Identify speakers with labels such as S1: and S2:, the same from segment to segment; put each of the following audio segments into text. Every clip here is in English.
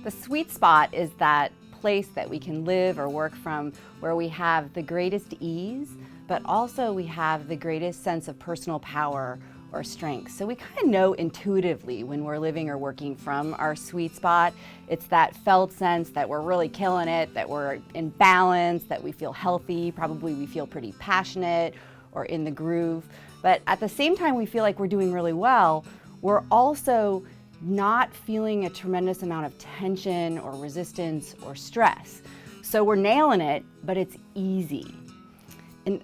S1: The sweet spot is that place that we can live or work from where we have the greatest ease, but also we have the greatest sense of personal power or strength. So we kind of know intuitively when we're living or working from our sweet spot. It's that felt sense that we're really killing it, that we're in balance, that we feel healthy, probably we feel pretty passionate or in the groove. But at the same time we feel like we're doing really well, we're also not feeling a tremendous amount of tension or resistance or stress. So we're nailing it, but it's easy. And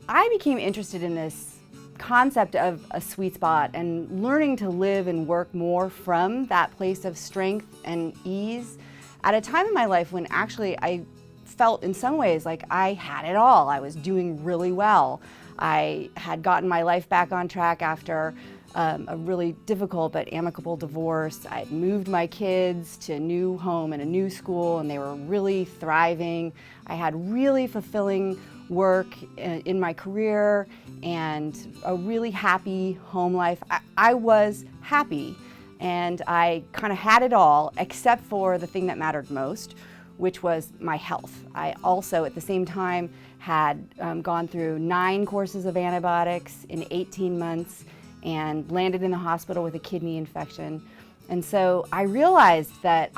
S1: I became interested in this concept of a sweet spot and learning to live and work more from that place of strength and ease at a time in my life when actually I felt in some ways like I had it all. I was doing really well. I had gotten my life back on track after a really difficult but amicable divorce. I'd moved my kids to a new home and a new school, and they were really thriving. I had really fulfilling work in my career and a really happy home life. I was happy, and I kind of had it all except for the thing that mattered most, which was my health. I also, at the same time, had gone through 9 courses of antibiotics in 18 months and landed in the hospital with a kidney infection. And so I realized that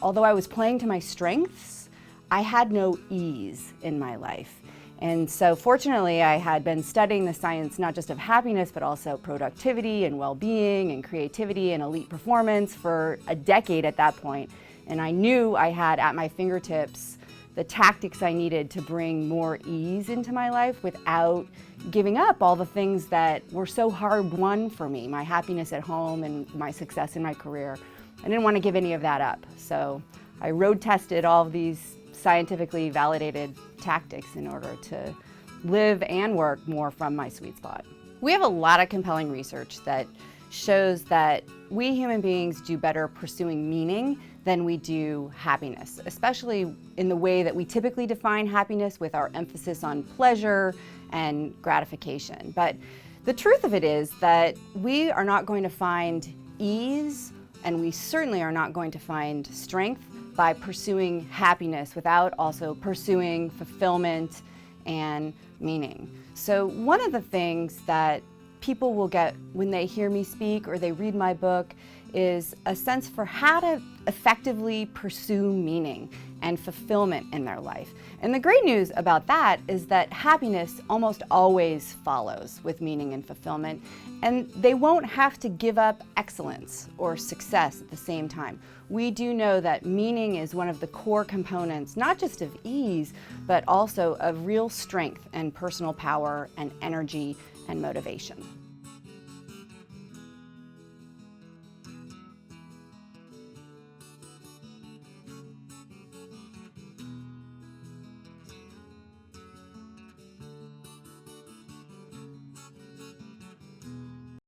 S1: although I was playing to my strengths, I had no ease in my life. And so fortunately, I had been studying the science not just of happiness, but also productivity and well-being and creativity and elite performance for a decade at that point. And I knew I had at my fingertips the tactics I needed to bring more ease into my life without giving up all the things that were so hard won for me, my happiness at home and my success in my career. I didn't want to give any of that up. So I road tested all of these scientifically validated tactics in order to live and work more from my sweet spot. We have a lot of compelling research that shows that we human beings do better pursuing meaning than we do happiness, especially in the way that we typically define happiness with our emphasis on pleasure and gratification. But the truth of it is that we are not going to find ease, and we certainly are not going to find strength by pursuing happiness without also pursuing fulfillment and meaning. So one of the things that people will get when they hear me speak or they read my book is a sense for how to effectively pursue meaning and fulfillment in their life. And the great news about that is that happiness almost always follows with meaning and fulfillment, and they won't have to give up excellence or success at the same time. We do know that meaning is one of the core components, not just of ease, but also of real strength and personal power and energy and motivation.